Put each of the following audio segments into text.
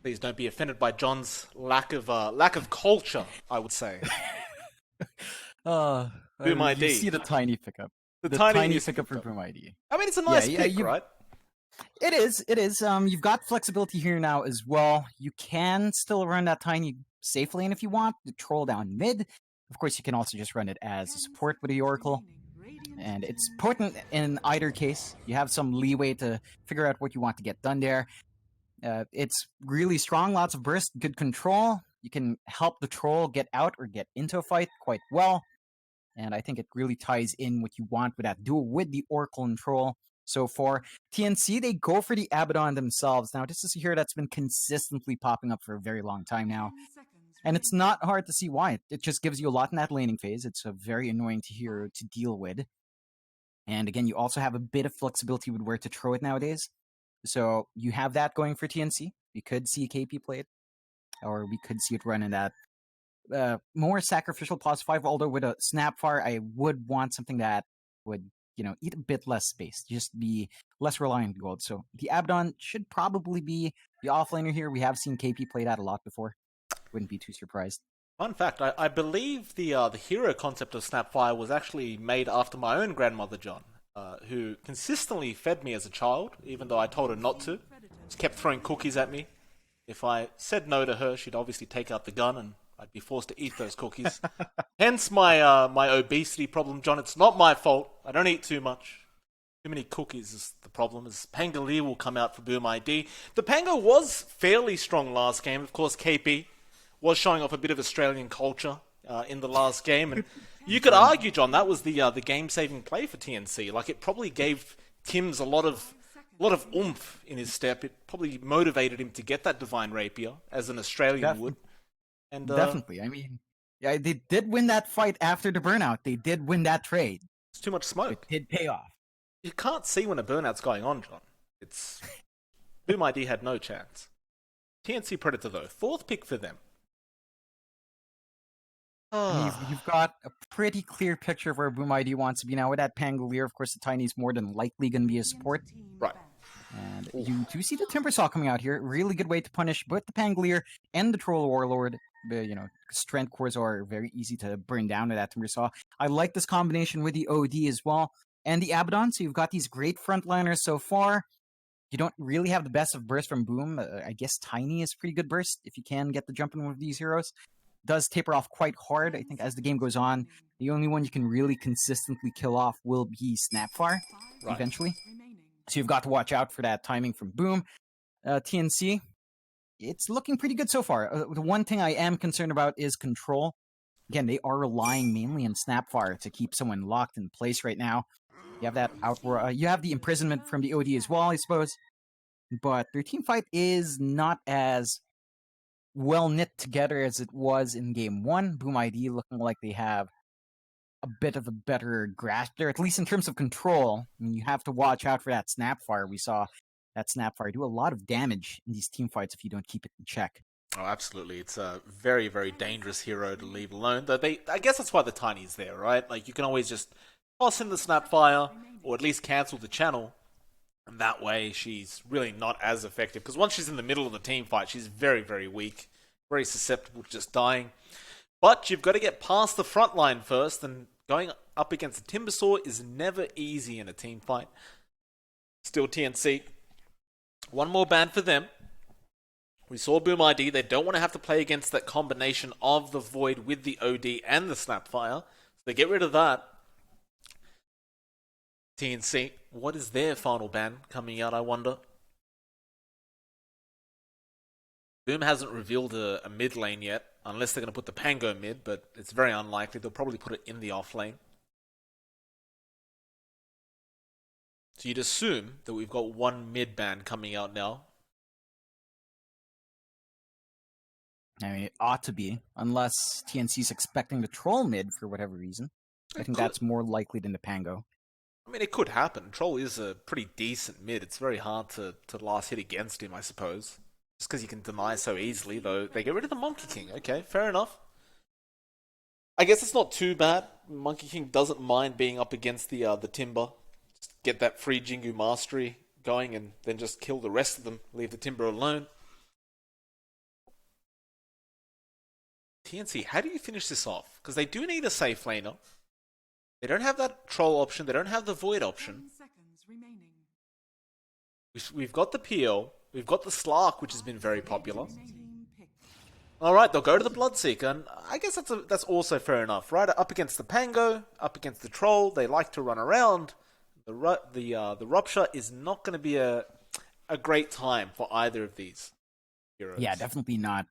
Please don't be offended by John's lack of culture, I would say. Uh, Boom you ID. see the tiny pickup. The tiny pickup for Boom ID. I mean, it's a Yeah, nice yeah, pick, right? It is. It is. You've got flexibility here now as well. You can still run that tiny safe lane if you want to troll down mid. Of course, you can also just run it as a support with the Oracle, and it's potent in either case. You have some leeway to figure out what you want to get done there. It's really strong, lots of burst, good control. You can help the troll get out or get into a fight quite well. And I think it really ties in what you want with that duel with the Oracle and Troll. So for TNC, they go for the Abaddon themselves. Now, this is a hero that's been consistently popping up for a very long time now. And it's not hard to see why. It just gives you a lot in that laning phase. It's a very annoying hero to deal with. And again, you also have a bit of flexibility with where to throw it nowadays. So you have that going for TNC. You could see KP play it, or we could see it run in that more sacrificial +5, although with a Snapfire, I would want something that would, eat a bit less space, just be less reliant on gold. So the Abaddon should probably be the offlaner here. We have seen KP play that a lot before. Wouldn't be too surprised. Fun fact, I believe the hero concept of Snapfire was actually made after my own grandmother, John, who consistently fed me as a child, even though I told her not to. Just kept throwing cookies at me. If I said no to her, she'd obviously take out the gun and I'd be forced to eat those cookies. Hence my my obesity problem, John. It's not my fault. I don't eat too much. Too many cookies is the problem. As Pangolier will come out for Boom ID. The Pango was fairly strong last game. Of course, KP was showing off a bit of Australian culture in the last game, and you could argue, John, that was the game-saving play for TNC. Like, it probably gave Tims a lot of oomph in his step. It probably motivated him to get that Divine Rapier, as an Australian would. And definitely. I mean, yeah, they did win that fight after the burnout. They did win that trade. It's too much smoke. It did pay off. You can't see when a burnout's going on, John. It's Boom ID had no chance. TNC Predator, though. 4th pick for them. You've got a pretty clear picture of where Boom ID wants to be now. With that Pangolier, of course, the Tiny's more than likely going to be a support. Right. And you do see the Timbersaw coming out here. Really good way to punish both the Pangolier and the Troll Warlord. Strength cores are very easy to burn down with that Timbersaw. I like this combination with the OD as well. And the Abaddon, so you've got these great frontliners so far. You don't really have the best of burst from Boom. I guess Tiny is pretty good burst if you can get the jump in with these heroes. Does taper off quite hard. I think as the game goes on, the only one you can really consistently kill off will be Snapfire eventually. So you've got to watch out for that timing from Boom. TNC, it's looking pretty good so far. The one thing I am concerned about is control. Again, they are relying mainly on Snapfire to keep someone locked in place right now. You have that you have the imprisonment from the OD as well, I suppose. But their team fight is not as well knit together as it was in game 1. Boom ID looking like they have a bit of a better grasp there, at least in terms of control. I mean, you have to watch out for that Snapfire. We saw that Snapfire do a lot of damage in these team fights if you don't keep it in check. Oh, absolutely. It's a very, very dangerous hero to leave alone. Though I guess that's why the Tiny's there, right? Like, you can always just toss in the Snapfire, or at least cancel the channel. And that way, she's really not as effective. Because once she's in the middle of the team fight, she's very, very weak. Very susceptible to just dying. But you've got to get past the front line first, and going up against the Timbersaw is never easy in a team fight. Still TNC. One more ban for them. We saw Boom ID. They don't want to have to play against that combination of the Void with the OD and the Snapfire. So they get rid of that. TNC, what is their final ban coming out, I wonder? Boom hasn't revealed a mid lane yet, unless they're going to put the Pango mid, but it's very unlikely. They'll probably put it in the off lane. So you'd assume that we've got one mid ban coming out now. I mean, it ought to be, unless TNC's expecting the Troll mid for whatever reason. I think that's more likely than the Pango. I mean, it could happen. Troll is a pretty decent mid. It's very hard to last hit against him, I suppose. Just because you can deny so easily, though. They get rid of the Monkey King. Okay, fair enough. I guess it's not too bad. Monkey King doesn't mind being up against the Timber. Just get that free Jingu mastery going and then just kill the rest of them. Leave the Timber alone. TNC, how do you finish this off? Because they do need a safe laner. They don't have that troll option. They don't have the void option. We've got the PL. We've got the Slark, which has been very popular. Alright, they'll go to the Bloodseeker, and I guess that's also fair enough, right? Up against the Pango, up against the Troll, they like to run around. The Rupture is not going to be a great time for either of these heroes. Yeah, definitely not.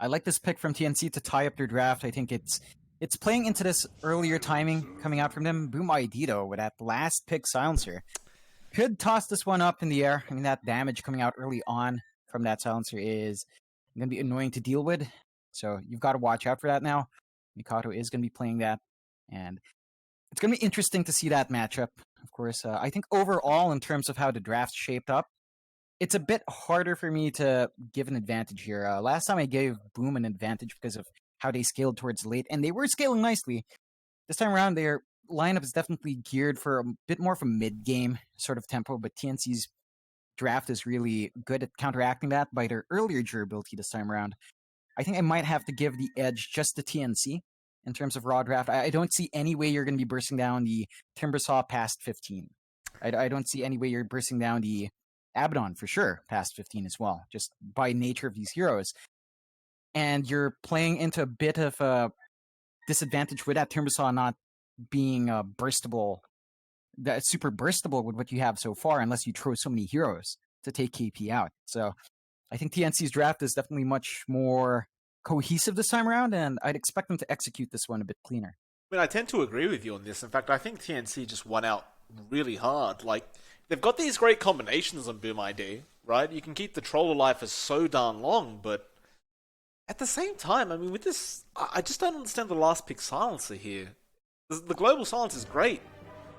I like this pick from TNC to tie up their draft. I think it's playing into this earlier timing coming out from them. Boom ID, though, with that last pick Silencer. Could toss this one up in the air. I mean, that damage coming out early on from that Silencer is going to be annoying to deal with. So you've got to watch out for that now. Mikado is going to be playing that. And it's going to be interesting to see that matchup. Of course, I think overall, in terms of how the draft's shaped up, it's a bit harder for me to give an advantage here. Last time I gave Boom an advantage because of how they scaled towards late, and they were scaling nicely. This time around, their lineup is definitely geared for a bit more of a mid-game sort of tempo, but TNC's draft is really good at counteracting that by their earlier durability this time around. I think I might have to give the edge just to TNC in terms of raw draft. I don't see any way you're going to be bursting down the Timbersaw past 15. I don't see any way you're bursting down the Abaddon for sure past 15 as well, just by nature of these heroes. And you're playing into a bit of a disadvantage with that Timbersaw not being burstable, that super burstable with what you have so far, unless you throw so many heroes to take KP out. So I think TNC's draft is definitely much more cohesive this time around, and I'd expect them to execute this one a bit cleaner. I mean, I tend to agree with you on this. In fact, I think TNC just won out really hard. Like, they've got these great combinations on Boom ID, right? You can keep the troll alive for so darn long, but at the same time, I mean, with this, I just don't understand the last pick Silencer here. The global silence is great,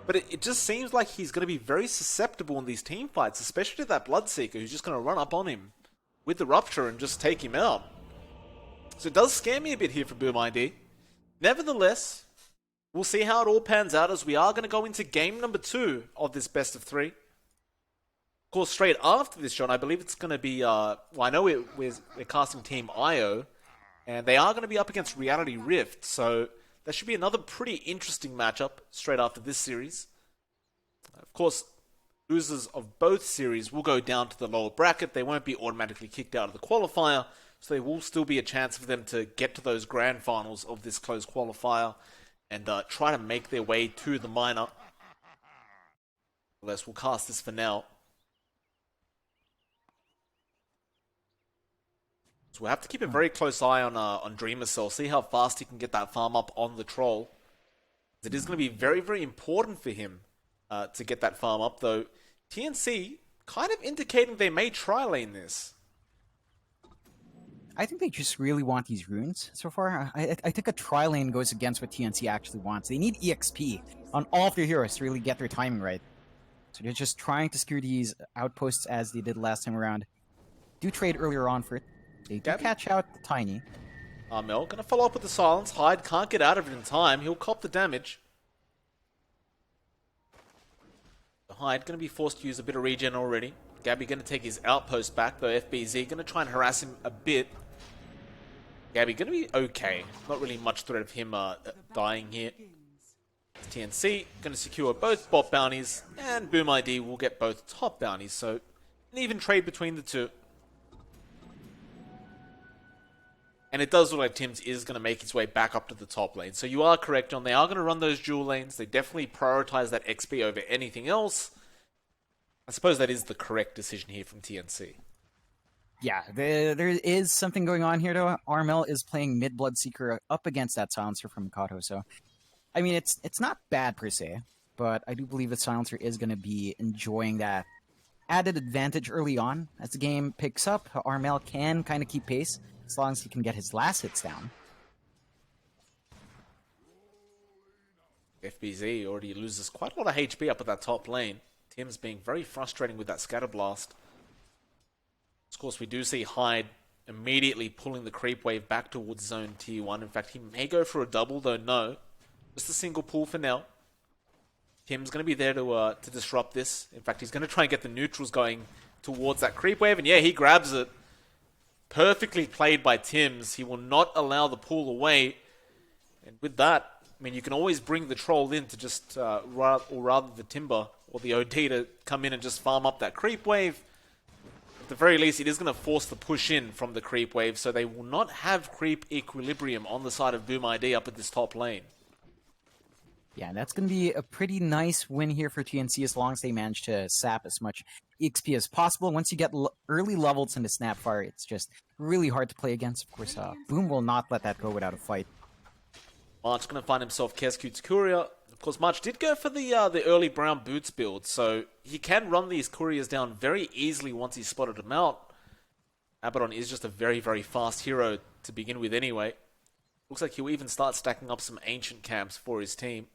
but it just seems like he's going to be very susceptible in these team fights, especially to that Bloodseeker who's just going to run up on him with the Rupture and just take him out. So it does scare me a bit here for Boom ID. Nevertheless, we'll see how it all pans out, as we are going to go into game number 2 of this best of 3. Of course, straight after this, John, I believe it's going to be, well, I know we're casting Team IO, and they are going to be up against Reality Rift, so that should be another pretty interesting matchup straight after this series. Of course, losers of both series will go down to the lower bracket. They won't be automatically kicked out of the qualifier, so there will still be a chance for them to get to those grand finals of this closed qualifier and try to make their way to the minor. We'll cast this for now. So we'll have to keep a very close eye on Dreamer Cell, see how fast he can get that farm up on the troll. It is going to be very, very important for him to get that farm up, though TNC kind of indicating they may try lane this. I think they just really want these runes so far. I think a tri-lane goes against what TNC actually wants. They need EXP on all of their heroes to really get their timing right. So they're just trying to secure these outposts as they did last time around. Do trade earlier on for it. They do catch out the Tiny. Armel gonna follow up with the silence. Hyde can't get out of it in time. He'll cop the damage. Hyde gonna be forced to use a bit of regen already. Gabby gonna take his outpost back, though FBZ gonna try and harass him a bit. Gabby gonna be okay. Not really much threat of him dying here. TNC gonna secure both bot bounties, and Boom ID will get both top bounties, so an even trade between the two. And it does look like Tim's is going to make his way back up to the top lane. So you are correct, John. They are going to run those dual lanes. They definitely prioritize that XP over anything else. I suppose that is the correct decision here from TNC. Yeah, there is something going on here, though. Armel is playing mid Bloodseeker up against that Silencer from Mikado. So, I mean, it's not bad per se, but I do believe the Silencer is going to be enjoying that added advantage early on. As the game picks up, Armel can kind of keep pace, as long as he can get his last hits down. FBZ already loses quite a lot of HP up at that top lane. Tim's being very frustrating with that Scatter Blast. Of course, we do see Hyde immediately pulling the creep wave back towards zone tier 1. In fact, he may go for a double, though no. Just a single pull for now. Tim's going to be there to disrupt this. In fact, he's going to try and get the neutrals going towards that creep wave. And yeah, he grabs it. Perfectly played by Tims. He will not allow the pull away. And with that, I mean, you can always bring the troll in to just, or rather the Timber or the OD to come in and just farm up that creep wave. At the very least, it is going to force the push in from the creep wave, so they will not have creep equilibrium on the side of Boom ID up at this top lane. Yeah, that's going to be a pretty nice win here for TNC as long as they manage to sap as much XP as possible. Once you get early levels into Snapfire, it's just really hard to play against. Of course, Boom will not let that go without a fight. March going to find himself Kescute's Courier. Of course, March did go for the early brown boots build, so he can run these couriers down very easily once he's spotted them out. Abaddon is just a very, very fast hero to begin with anyway. Looks like he'll even start stacking up some ancient camps for his team.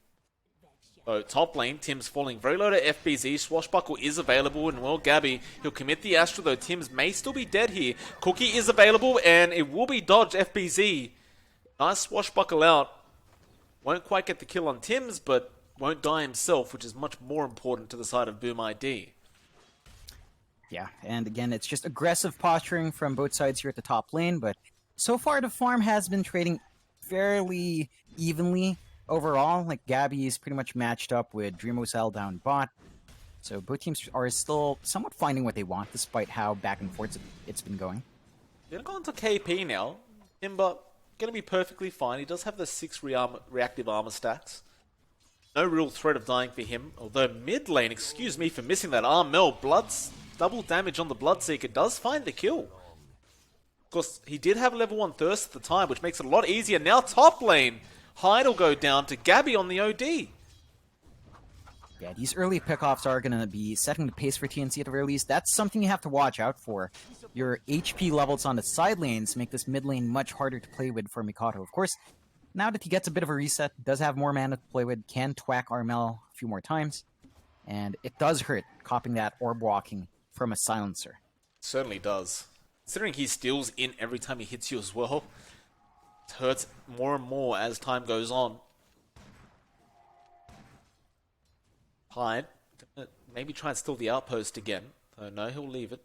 So top lane, Tim's falling very low to FBZ. Swashbuckle is available, and well, Gabby, he'll commit the Astral, though Tim's may still be dead here. Cookie is available, and it will be dodge FBZ. Nice swashbuckle out. Won't quite get the kill on Tims, but won't die himself, which is much more important to the side of Boom ID. Yeah, and again, it's just aggressive posturing from both sides here at the top lane, but so far the farm has been trading fairly evenly overall. Like, Gabby is pretty much matched up with Dreamosel down bot, so both teams are still somewhat finding what they want, despite how back and forth it's been going. Gonna go into KP now. Timber gonna be perfectly fine. He does have the 6 reactive armor stacks. No real threat of dying for him. Although mid lane, excuse me for missing that Armel, Blood's double damage on the Bloodseeker does find the kill. Of course, he did have level 1 Thirst at the time, which makes it a lot easier. Now top lane, Hyde will go down to Gabby on the OD. Yeah, these early pickoffs are going to be setting the pace for TNC at the very least. That's something you have to watch out for. Your HP levels on the side lanes make this mid lane much harder to play with for Mikado. Of course, now that he gets a bit of a reset, does have more mana to play with, can twack Armel a few more times, and it does hurt copying that orb walking from a silencer. It certainly does. Considering he steals in every time he hits you as well, it hurts more and more as time goes on. Hyde, maybe try and steal the outpost again. Oh no, he'll leave it.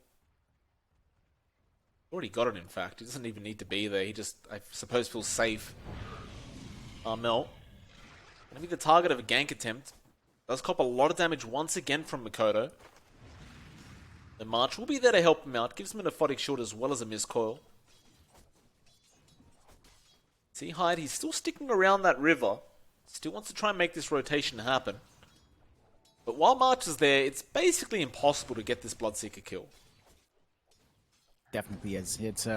Already got it, in fact. He doesn't even need to be there. He just, I suppose, feels safe. Armel, gonna be the target of a gank attempt. Does cop a lot of damage once again from Mikoto. The March will be there to help him out. Gives him an aphotic shield as well as a miscoil. See Hyde, he's still sticking around that river. Still wants to try and make this rotation happen. But while March is there, it's basically impossible to get this Bloodseeker kill. Definitely is. It's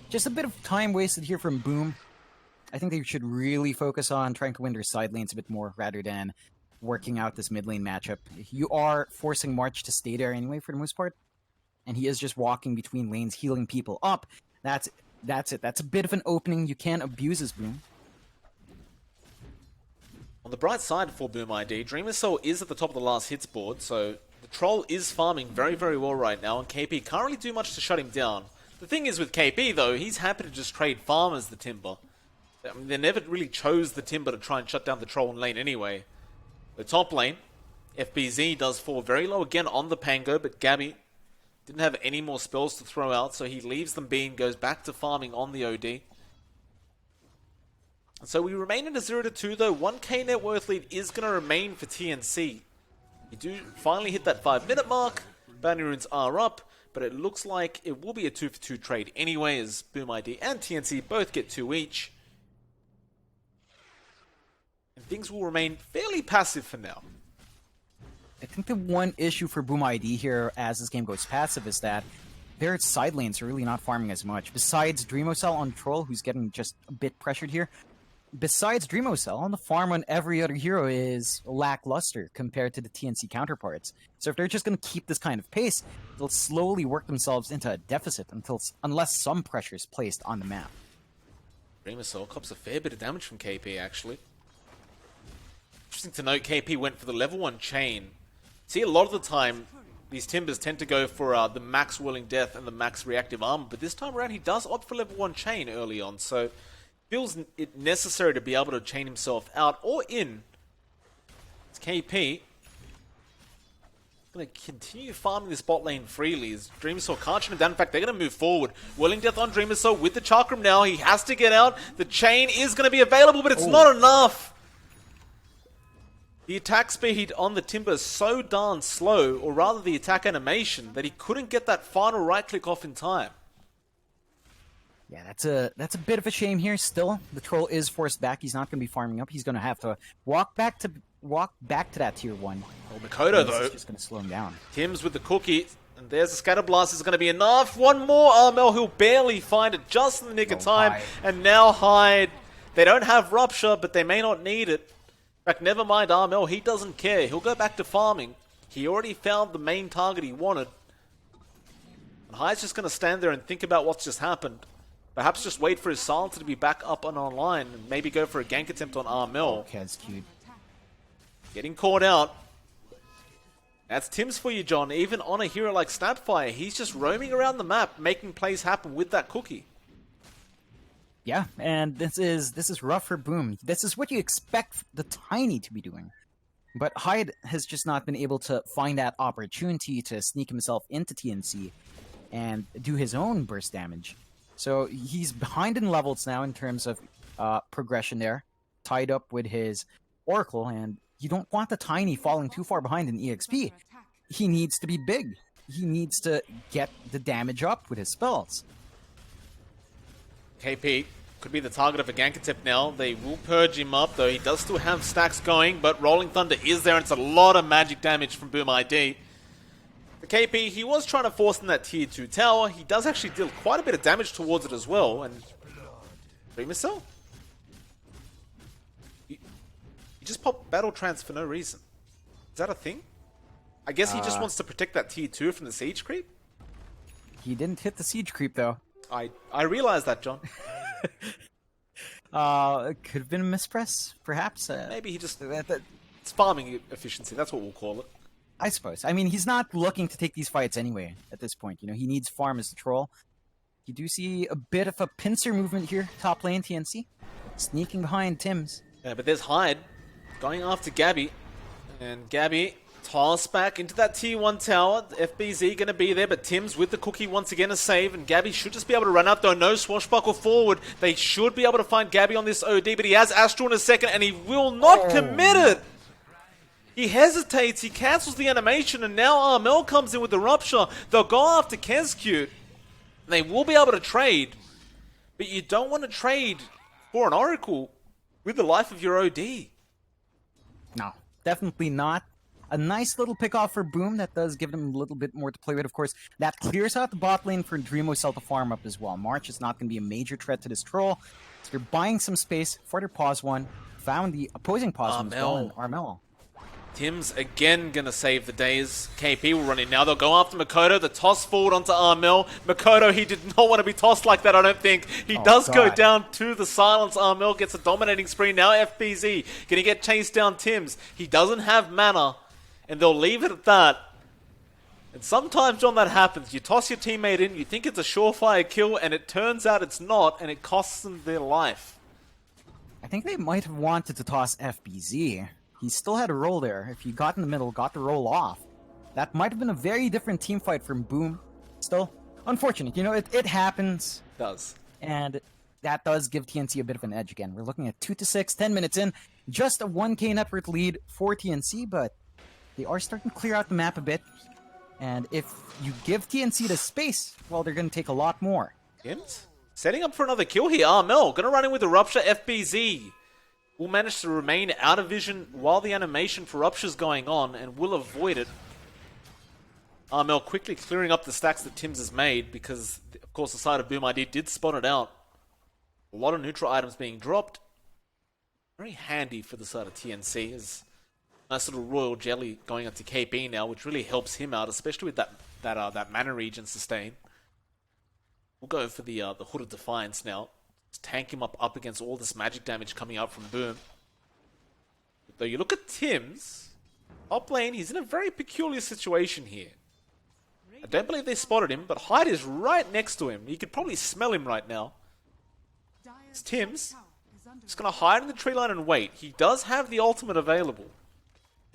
just a bit of time wasted here from Boom. I think they should really focus on trying to win their side lanes a bit more rather than working out this mid lane matchup. You are forcing March to stay there anyway for the most part, and he is just walking between lanes, healing people up. That's it. That's a bit of an opening. You can't abuse his Boom. On the bright side for Boom ID, Dreamer Soul is at the top of the last hits board, so the Troll is farming very, very well right now, and KP can't really do much to shut him down. The thing is with KP, though, he's happy to just trade farm as the Timber. I mean, they never really chose the Timber to try and shut down the Troll in lane anyway. The top lane, FBZ does fall very low again on the Pango, but Gabby didn't have any more spells to throw out, so he leaves them be and goes back to farming on the OD. And so we remain in a 0-2, though. 1k net worth lead is going to remain for TNC. You do finally hit that 5-minute mark. Bounty runes are up, but it looks like it will be a 2-for-2 trade anyway, as Boom ID and TNC both get 2 each. And things will remain fairly passive for now. I think the one issue for Boom ID here as this game goes passive is that their side lanes are really not farming as much. Besides Dreamosel on Troll, who's getting just a bit pressured here, besides Dreamosel, the farm on every other hero is lackluster compared to the TNC counterparts. So if they're just going to keep this kind of pace, they'll slowly work themselves into a deficit unless some pressure is placed on the map. Dreamosel cops a fair bit of damage from KP, actually. Interesting to note, KP went for the level 1 chain. See, a lot of the time, these Timbers tend to go for the max Whirling Death and the max reactive armor, but this time around he does opt for level 1 chain early on, so feels it necessary to be able to chain himself out or in. It's KP. going to continue farming this bot lane freely as Dreamersaw can't shut him down. In fact, they're going to move forward. Willing Death on Dreamersaw with the Chakram now. He has to get out. The chain is going to be available, but it's not enough. The attack speed on the Timber is so darn slow, or rather the attack animation, that he couldn't get that final right click off in time. Yeah, that's a bit of a shame here. Still, the troll is forced back. He's not going to be farming up. He's going to have to walk back to that tier 1. Well, Makoto, though, is just going to slow him down. Tim's with the cookie, and there's a Scatter Blast is going to be enough. One more Armel, he'll barely find it just in the nick of time. Hyde. And now Hyde, they don't have Rupture, but they may not need it. In fact, never mind Armel, he doesn't care. He'll go back to farming. He already found the main target he wanted. And Hyde's just going to stand there and think about what's just happened. Perhaps just wait for his Silencer to be back up and online, and maybe go for a gank attempt on Armel. Okay, that's cute. Getting caught out. That's Tim's for you, John. Even on a hero like Snapfire, he's just roaming around the map, making plays happen with that cookie. Yeah, and this is rough for Boom. This is what you expect the Tiny to be doing. But Hyde has just not been able to find that opportunity to sneak himself into TNC and do his own burst damage. So he's behind in levels now in terms of progression there, tied up with his Oracle, and you don't want the Tiny falling too far behind in EXP. He needs to be big. He needs to get the damage up with his spells. KP could be the target of a gank attempt now. They will purge him up, though he does still have stacks going, but Rolling Thunder is there, and it's a lot of magic damage from Boom ID. The KP, he was trying to force in that tier 2 tower. He does actually deal quite a bit of damage towards it as well, and Dreamer Cell? You just pop Battle Trance for no reason. Is that a thing? I guess he just wants to protect that tier 2 from the siege creep? He didn't hit the siege creep, though. I realize that, John. It could have been a mispress, perhaps. Maybe he just... It's farming efficiency, that's what we'll call it. I suppose. I mean, he's not looking to take these fights anyway at this point. You know, he needs farm as the troll. You do see a bit of a pincer movement here, top lane TNC. Sneaking behind Tim's. Yeah, but there's Hyde going after Gabby. And Gabby tossed back into that tier 1 tower. FBZ going to be there, but Tim's with the cookie once again a save. And Gabby should just be able to run out, though. No swashbuckle forward. They should be able to find Gabby on this OD, but he has Astral in a second, and he will not commit it. He hesitates, he cancels the animation, and now Armel comes in with the Rupture. They'll go after Kescute. They will be able to trade, but you don't want to trade for an Oracle with the life of your OD. No, definitely not. A nice little pick-off for Boom that does give them a little bit more to play with. Of course, that clears out the bot lane for Dreamocell to farm up as well. March is not going to be a major threat to this troll. So they're buying some space for their pause one. Found the opposing pause one as well, and Armel. Tim's again gonna save the days. KP will run in now. They'll go after Makoto. The toss forward onto Armel. Makoto, he did not want to be tossed like that, I don't think. He does go down to the silence. Armel gets a dominating spree. Now FBZ gonna get chased down Tim's. He doesn't have mana, and they'll leave it at that. And sometimes, John, that happens. You toss your teammate in, you think it's a surefire kill, and it turns out it's not, and it costs them their life. I think they might have wanted to toss FBZ. He still had a roll there. If he got in the middle, got the roll off, that might have been a very different team fight from Boom. Still, unfortunate. You know, it happens. It does. And that does give TNC a bit of an edge again. We're looking at 2-6, 10 minutes in. Just a 1k net worth lead for TNC, but they are starting to clear out the map a bit. And if you give TNC the space, well, they're going to take a lot more. Tim's setting up for another kill here. Armel gonna run in with the Rupture. FBZ will manage to remain out of vision while the animation for Rupture's going on and will avoid it. Armel quickly clearing up the stacks that Tim's has made because, of course, the side of Boom ID did spot it out. A lot of neutral items being dropped. Very handy for the side of TNC. Is nice little Royal Jelly going onto KP now, which really helps him out, especially with that mana regen sustain. We'll go for the Hood of Defiance now. Tank him up against all this magic damage coming out from Boom. Though you look at Tim's top lane, he's in a very peculiar situation here. I don't believe they spotted him, but Hyde is right next to him. You could probably smell him right now. It's Tim's just gonna hide in the tree line and wait. He does have the ultimate available.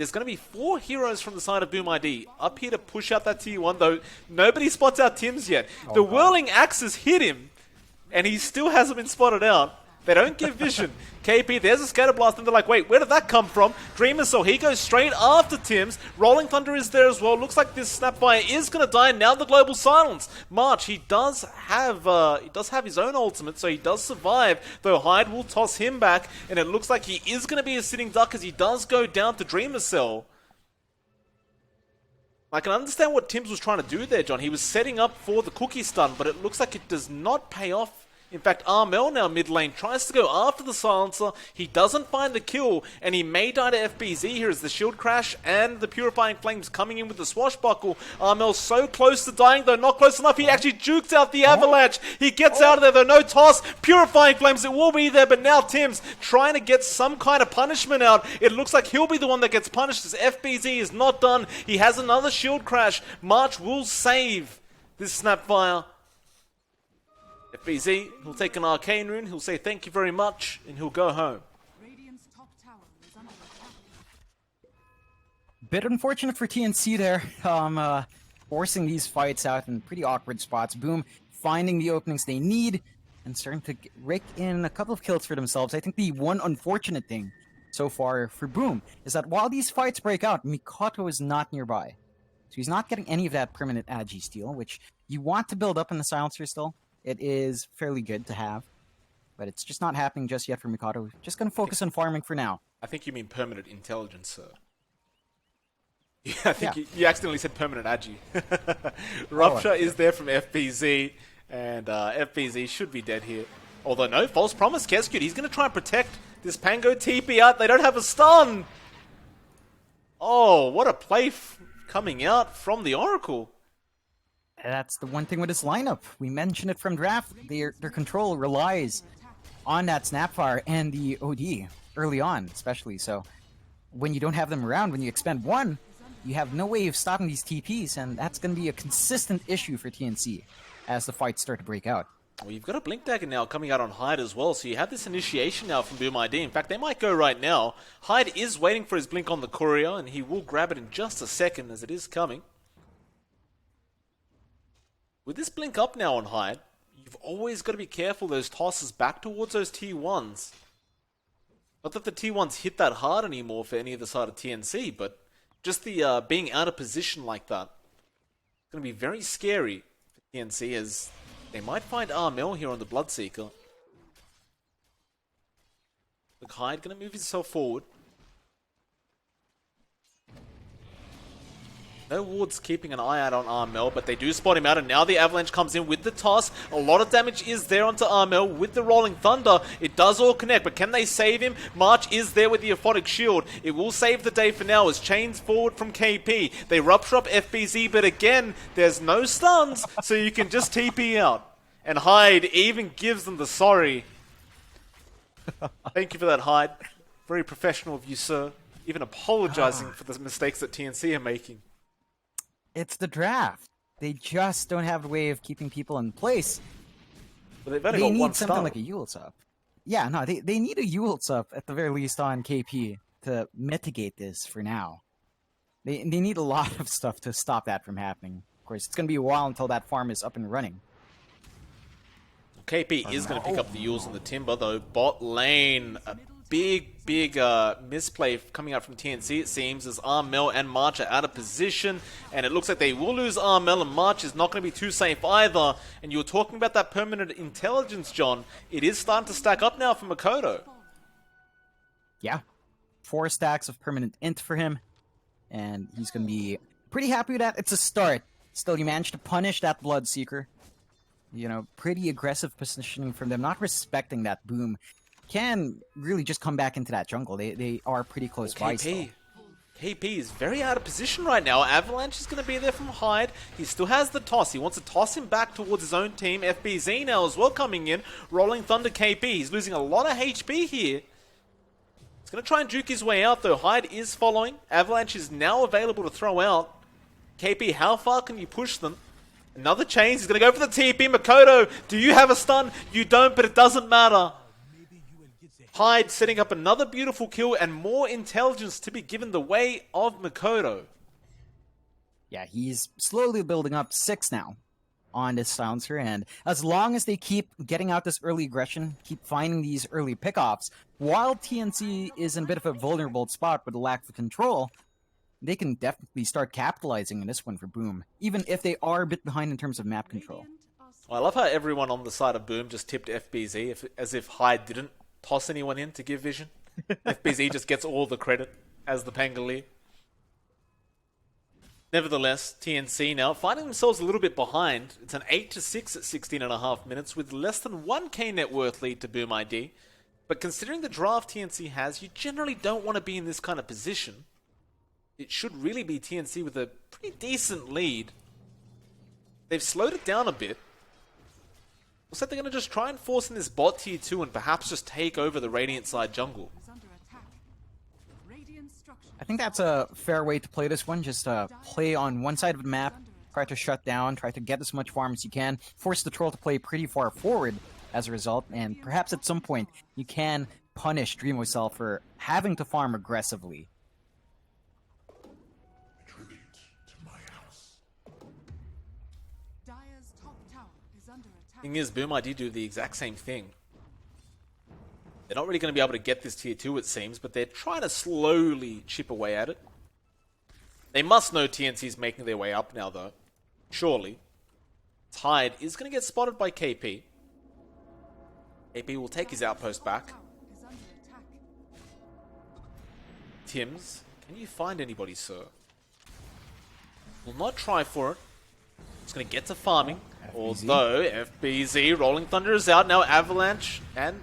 There's going to be 4 heroes from the side of Boom ID up here to push out that T1, though nobody spots out Tim's yet. The whirling axes hit him, and he still hasn't been spotted out. They don't give vision. KP, there's a scatter blast, and they're like, wait, where did that come from? Dreamer, so he goes straight after Tim's. Rolling Thunder is there as well. Looks like this Snapfire is going to die. Now the global silence. March, he does have his own ultimate, so he does survive. Though Hyde will toss him back, and it looks like he is going to be a sitting duck as he does go down to Dreamer Cell. I can understand what Tim's was trying to do there, John. He was setting up for the cookie stun, but it looks like it does not pay off. In fact, Armel now mid lane tries to go after the silencer. He doesn't find the kill, and he may die to FBZ here as the shield crash and the Purifying Flames coming in with the swashbuckle. Armel's so close to dying, though not close enough. He actually jukes out the avalanche. He gets out of there, though no toss. Purifying Flames, it will be there, but now Tim's trying to get some kind of punishment out. It looks like he'll be the one that gets punished as FBZ is not done. He has another shield crash. March will save this Snapfire. FBZ, he'll take an Arcane Rune, he'll say thank you very much, and he'll go home. Bit unfortunate for TNC there, forcing these fights out in pretty awkward spots. Boom, finding the openings they need, and starting to rake in a couple of kills for themselves. I think the one unfortunate thing so far for Boom is that while these fights break out, Mikoto is not nearby. So he's not getting any of that permanent Agi steal, which you want to build up in the silencer still. It is fairly good to have, but it's just not happening just yet for Mikado. Just going to focus on farming for now. I think you mean permanent intelligence, sir. Yeah, I think you accidentally said permanent Agi. Rupture is there from FBZ, and FBZ should be dead here. Although no, false promise, Keskut. He's going to try and protect this Pango TP out. They don't have a stun. Oh, what a play coming out from the Oracle. That's the one thing with this lineup. We mentioned it from draft. Their control relies on that Snapfire and the OD early on, especially. So when you don't have them around, when you expend one, you have no way of stopping these TPs, and that's going to be a consistent issue for TNC as the fights start to break out. Well, you've got a Blink Dagger now coming out on Hyde as well, so you have this initiation now from Boom ID. In fact, they might go right now. Hyde is waiting for his Blink on the Courier, and he will grab it in just a second as it is coming. With this Blink up now on Hyde, you've always got to be careful those tosses back towards those T1s. Not that the T1s hit that hard anymore for any of the side of TNC, but just the being out of position like that. It's going to be very scary for TNC as they might find Armel here on the Bloodseeker. Look, Hyde going to move himself forward. No wards keeping an eye out on Armel, but they do spot him out, and now the Avalanche comes in with the toss. A lot of damage is there onto Armel with the Rolling Thunder. It does all connect, but can they save him? March is there with the Aphotic Shield. It will save the day for now as chains forward from KP. They rupture up FBZ, but again, there's no stuns, so you can just TP out. And Hyde even gives them the sorry. Thank you for that, Hyde. Very professional of you, sir. Even apologizing for the mistakes that TNC are making. It's the draft. They just don't have a way of keeping people in place. But they've only they got need one something star. like a Yule's up. Yeah, no, they need a Yule's up at the very least on KP to mitigate this for now. They need a lot of stuff to stop that from happening. Of course, it's going to be a while until that farm is up and running. KP is going to pick up the Yules and the Timber, though. Bot lane, a big misplay coming out from TNC, it seems, as Armel and March are out of position. And it looks like they will lose Armel, and March is not going to be too safe either. And you were talking about that permanent intelligence, John. It is starting to stack up now for Makoto. Yeah. 4 stacks of permanent int for him. And he's going to be pretty happy with that. It's a start. Still, you managed to punish that Bloodseeker. You know, pretty aggressive positioning from them, not respecting that Boom. Can really just come back into that jungle. They are pretty close by still. KP is very out of position right now. Avalanche is going to be there from Hyde. He still has the toss. He wants to toss him back towards his own team. FBZ now as well coming in. Rolling Thunder KP. He's losing a lot of HP here. He's going to try and juke his way out though. Hyde is following. Avalanche is now available to throw out. KP, how far can you push them? Another chains. He's going to go for the TP. Makoto, do you have a stun? You don't, but it doesn't matter. Hyde setting up another beautiful kill and more intelligence to be given the way of Makoto. Yeah, he's slowly building up 6 now on this silencer, and as long as they keep getting out this early aggression, keep finding these early pickoffs, while TNC is in a bit of a vulnerable spot with a lack of control, they can definitely start capitalizing on this one for Boom, even if they are a bit behind in terms of map control. I love how everyone on the side of Boom just tipped FBZ as if Hyde didn't toss anyone in to give vision. FBZ just gets all the credit as the Pangolier. Nevertheless, TNC now finding themselves a little bit behind. It's an 8-6 at 16.5 minutes with less than 1k net worth lead to Boom ID. But considering the draft TNC has, you generally don't want to be in this kind of position. It should really be TNC with a pretty decent lead. They've slowed it down a bit. Looks like they're going to just try and force in this bot tier 2 and perhaps just take over the Radiant side jungle. I think that's a fair way to play this one. Just play on one side of the map, try to shut down, try to get as much farm as you can, force the troll to play pretty far forward as a result, and perhaps at some point you can punish Dreamwell for having to farm aggressively. Thing is, Boom ID do the exact same thing. They're not really going to be able to get this tier 2, it seems, but they're trying to slowly chip away at it. They must know TNC is making their way up now, though. Surely. Tide is going to get spotted by KP. KP will take his outpost back. Tims, can you find anybody, sir? Will not try for it. It's going to get to farming. FBZ. Although FBZ, Rolling Thunder is out now. Avalanche and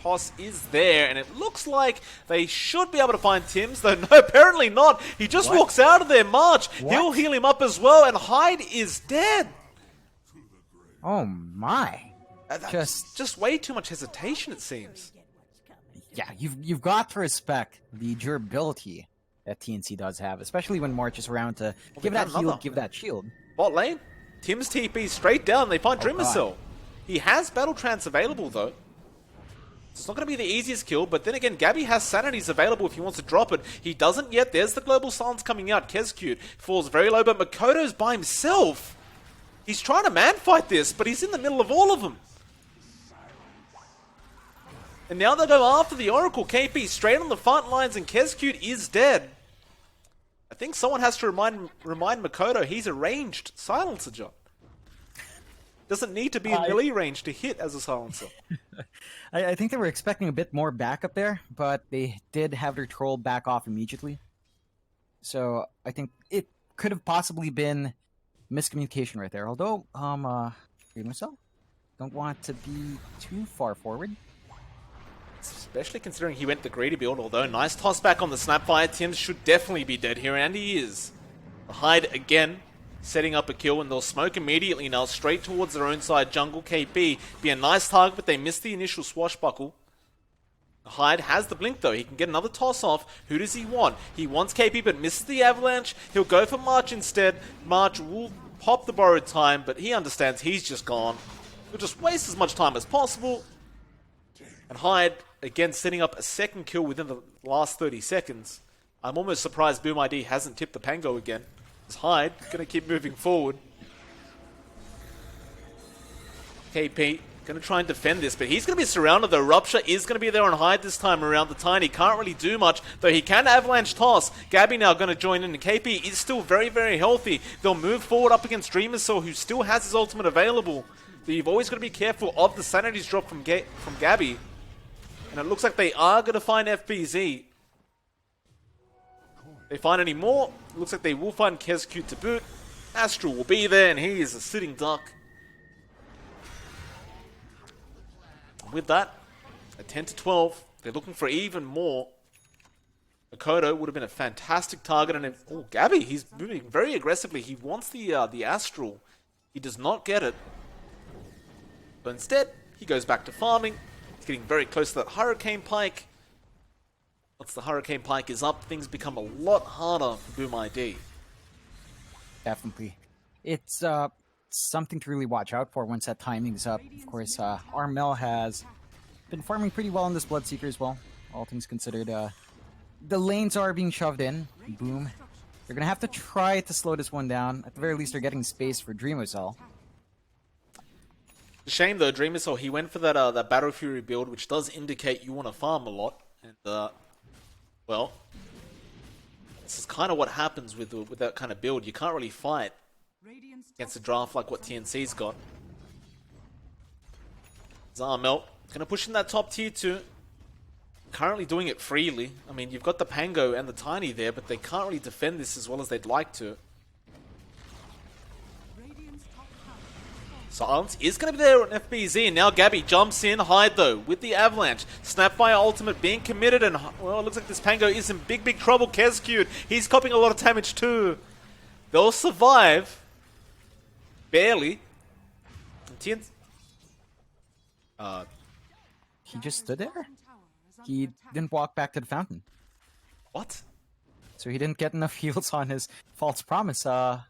Toss is there, and it looks like they should be able to find Tims, though no, apparently not. He just walks out of there. March, he'll heal him up as well, and Hyde is dead. Oh my! Just way too much hesitation, it seems. Yeah, you've got to respect the durability that TNC does have, especially when March is around to give that heal, give that shield. Bot lane, Tim's TP straight down. They find Dreamer Cell. He has Battle Trance available though. It's not going to be the easiest kill, but then again, Gabby has Sanities available if he wants to drop it. He doesn't yet. There's the Global Silence coming out. Kezcute falls very low, but Makoto's by himself. He's trying to man-fight this, but he's in the middle of all of them. And now they go after the Oracle. KP straight on the front lines, and Kezcute is dead. I think someone has to remind Makoto he's a ranged silencer, John. Doesn't need to be in melee range to hit as a silencer. I think they were expecting a bit more backup there, but they did have their troll back off immediately. So I think it could have possibly been miscommunication right there. Although, myself don't want to be too far forward. Especially considering he went the greedy build, although nice toss back on the Snapfire. Tims should definitely be dead here, and he is. The Hyde again, setting up a kill, and they'll smoke immediately now, straight towards their own side jungle. KP be a nice target, but they missed the initial swashbuckle. The Hyde has the blink though, he can get another toss off. Who does he want? He wants KP, but misses the avalanche. He'll go for March instead. March will pop the borrowed time, but he understands he's just gone. He'll just waste as much time as possible. And Hyde, again, setting up a second kill within the last 30 seconds. I'm almost surprised Boom ID hasn't tipped the Pango again. It's Hyde, going to keep moving forward. KP, going to try and defend this, but he's going to be surrounded though. Rupture is going to be there on Hyde this time around. The Tiny can't really do much, though he can avalanche toss. Gabby now going to join in, and KP is still very, very healthy. They'll move forward up against Dreamer Cell, who still has his ultimate available. So you've always got to be careful of the sanities drop from Gabby. And it looks like they are going to find FBZ. They find any more, it looks like they will find Kezcute to boot. Astral will be there, and he is a sitting duck. With that, at 10-12, they're looking for even more. Makoto would have been a fantastic target, and Gabby, he's moving very aggressively. He wants the Astral. He does not get it. But instead, he goes back to farming. He's getting very close to that Hurricane Pike. Once the Hurricane Pike is up, things become a lot harder for Boom ID. Definitely. It's something to really watch out for once that timing's up. Of course, Armel has been farming pretty well in this Bloodseeker as well, all things considered. The lanes are being shoved in. Boom. They're gonna have to try to slow this one down. At the very least, they're getting space for Dreamocell. Shame though, Dreamocell, he went for that Battle Fury build, which does indicate you want to farm a lot. And, well, this is kind of what happens with that kind of build. You can't really fight against a draft like what TNC's got. Zarmel gonna push in that top tier 2. Currently doing it freely. I mean, you've got the Pango and the Tiny there, but they can't really defend this as well as they'd like to. Silence is going to be there on FBZ, and now Gabby jumps in. Hide though with the Avalanche. Snapfire ultimate being committed, and well, it looks like this Pango is in big trouble. Kescued, he's copying a lot of damage too. They'll survive. Barely. And He just stood there? He didn't walk back to the fountain. What? So he didn't get enough heals on his false promise. I'm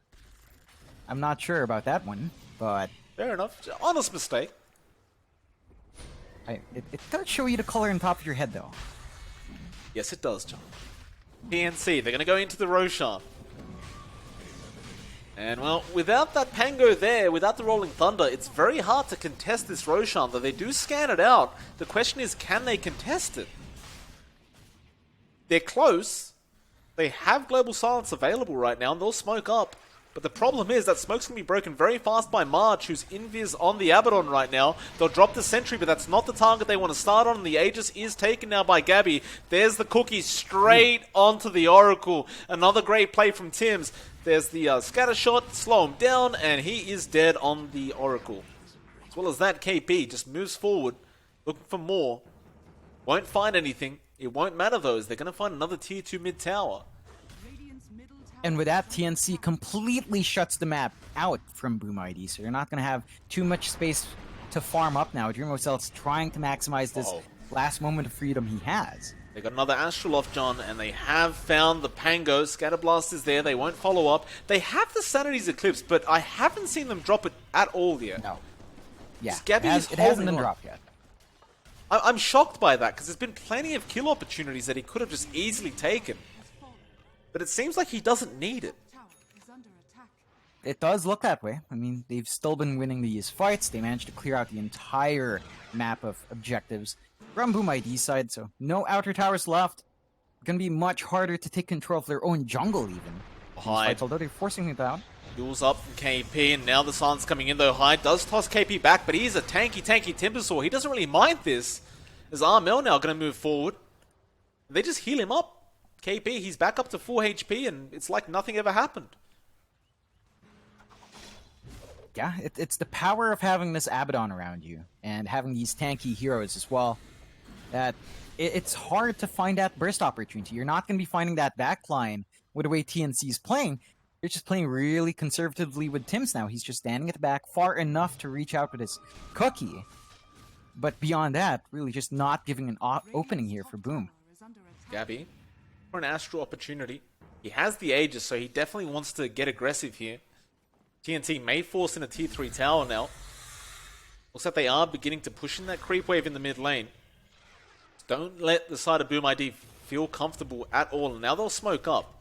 not sure about that one, but... Fair enough. Honest mistake. It does show you the color on top of your head, though. Yes, it does, John. TNC, they're going to go into the Roshan. And, well, without that Pango there, without the Rolling Thunder, it's very hard to contest this Roshan, though they do scan it out. The question is, can they contest it? They're close. They have Global Silence available right now, and they'll smoke up. But the problem is that smoke's going to be broken very fast by March, who's invis on the Abaddon right now. They'll drop the Sentry, but that's not the target they want to start on. And the Aegis is taken now by Gabby. There's the cookie straight onto the Oracle. Another great play from Tims. There's the scatter shot, slow him down, and he is dead on the Oracle. As well as that, KP just moves forward, looking for more. Won't find anything. It won't matter though, as they're going to find another tier 2 mid tower. And with that, TNC completely shuts the map out from Boom ID, so you're not going to have too much space to farm up now. Dreamocell's trying to maximize this last moment of freedom he has. They got another Astral off John, and they have found the Pango. Scatterblast is there. They won't follow up. They have the Sanity's Eclipse, but I haven't seen them drop it at all yet. No. Yeah, it hasn't been dropped yet. I'm shocked by that, because there's been plenty of kill opportunities that he could have just easily taken. But it seems like he doesn't need it. It does look that way. I mean, they've still been winning these fights. They managed to clear out the entire map of objectives from Boom ID's side, so no outer towers left. Gonna be much harder to take control of their own jungle, even. Fights, although they're forcing it out. Duels up from KP, and now the Silence coming in, though. Hyde does toss KP back, but he's a tanky Timbersaw. He doesn't really mind this. There's Armel now gonna move forward. They just heal him up. KP, he's back up to full HP, and it's like nothing ever happened. Yeah, it's the power of having this Abaddon around you, and having these tanky heroes as well, that it's hard to find that burst opportunity. You're not going to be finding that backline with the way TNC's playing. You're just playing really conservatively with Tims now. He's just standing at the back far enough to reach out with his cookie. But beyond that, really just not giving an opening here for Boom. Gabby, for an Astral opportunity. He has the Aegis, so he definitely wants to get aggressive here. TNT may force in a tier 3 tower now. Looks like they are beginning to push in that creep wave in the mid lane. Don't let the side of Boom ID feel comfortable at all. And now they'll smoke up.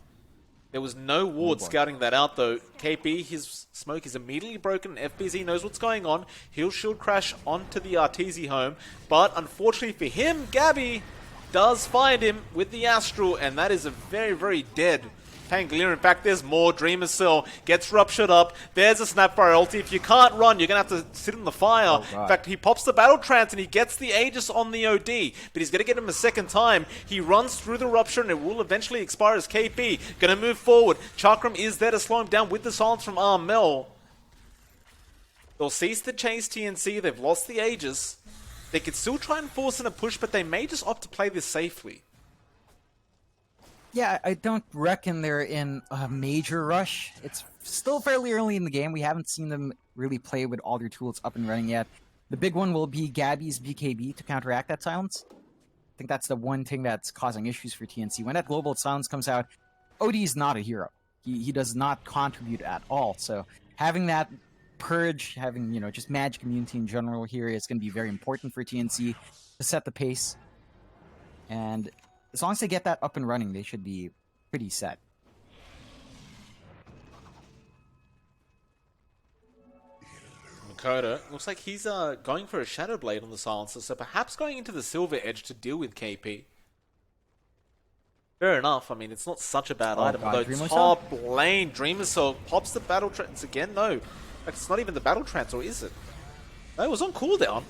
There was no ward scouting that out though. KP, his smoke is immediately broken. FBZ knows what's going on. He'll shield crash onto the Arteezy home. But unfortunately for him, Gabby does find him with the Astral, and that is a very dead Pangolier. In fact, there's more. Dreamocell gets ruptured up. There's a Snapfire ulti. If you can't run, you're going to have to sit in the fire. In fact, he pops the Battle Trance and he gets the Aegis on the OD, but he's going to get him a second time. He runs through the Rupture and it will eventually expire as KP. Going to move forward. Chakram is there to slow him down with the Silence from Armel. They'll cease the chase, TNC. They've lost the Aegis. They could still try and force in a push, but they may just opt to play this safely. Yeah, I don't reckon they're in a major rush. It's still fairly early in the game. We haven't seen them really play with all their tools up and running yet. The big one will be Gabby's BKB to counteract that Silence. I think that's the one thing that's causing issues for TNC. When that Global Silence comes out, OD is not a hero. He does not contribute at all. So having that Purge, having, you know, just magic immunity in general here is going to be very important for TNC to set the pace. And as long as they get that up and running, they should be pretty set. Makoto looks like he's going for a Shadow Blade on the Silencer, so perhaps going into the Silver Edge to deal with KP. Fair enough. I mean, it's not such a bad item. God, Although top lane, Dreamer Soul pops the Battle Trance again. No, it's not even the Battle Trance, or is it? No, it was on cooldown.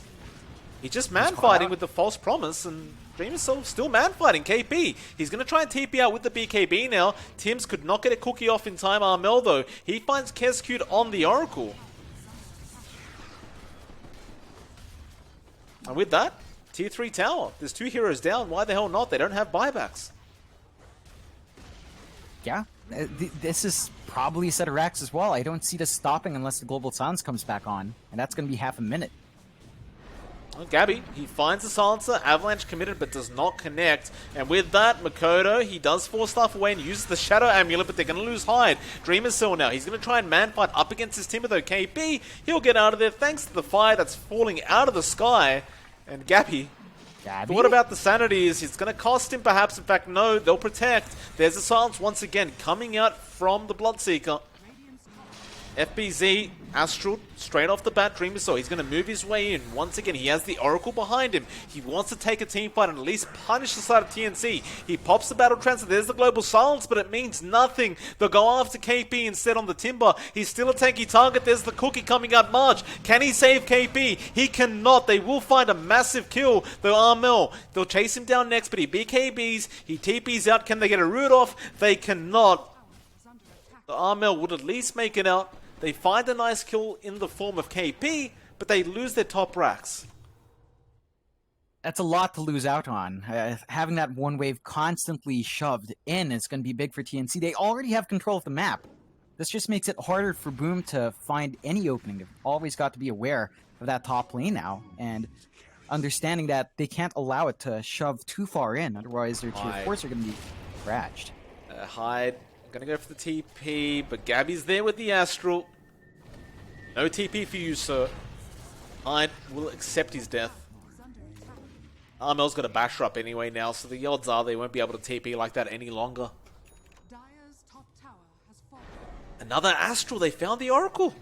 He just man-fighting with the False Promise, and Dreamer Soul still man-fighting KP. He's going to try and TP out with the BKB now. Tims could not get a cookie off in time. Armel, though, he finds Kescute on the Oracle. And with that, tier 3 tower. There's 2 heroes down. Why the hell not? They don't have buybacks. Yeah, this is probably a set of racks as well. I don't see this stopping unless the Global Silence comes back on, and that's going to be half a minute. Well, Gabby, he finds the Silencer, Avalanche committed but does not connect, and with that, Makoto, he does force stuff away and uses the Shadow Amulet, but they're going to lose Hyde. Dreamer Cell now, he's going to try and man-fight up against his Timber though. KP, he'll get out of there thanks to the fire that's falling out of the sky, and Gabby, what about the sanities? It's going to cost him perhaps. In fact, no, they'll protect. There's the silence once again coming out from the Bloodseeker. FBZ, Astral, straight off the bat, Dreamer Soul. He's going to move his way in. Once again, he has the Oracle behind him. He wants to take a team fight and at least punish the side of TNC. He pops the Battle Trance. There's the Global Silence, but it means nothing. They'll go after KP instead on the Timber. He's still a tanky target. There's the Cookie coming out March. Can he save KP? He cannot. They will find a massive kill. Though Armel, they'll chase him down next, but he BKBs. He TPs out. Can they get a root off? They cannot. The Armel would at least make it out. They find a nice kill in the form of KP, but they lose their top racks. That's a lot to lose out on. Having that one wave constantly shoved in is going to be big for TNC. They already have control of the map. This just makes it harder for Boom to find any opening. They've always got to be aware of that top lane now, and understanding that they can't allow it to shove too far in, otherwise their tier 4s are going to be scratched. Hyde. Gonna go for the TP, but Gabby's there with the Astral. No TP for you, sir. Hyde will accept his death. Armel's got a basher up anyway now, so the odds are they won't be able to TP like that any longer. Another Astral, they found the Oracle.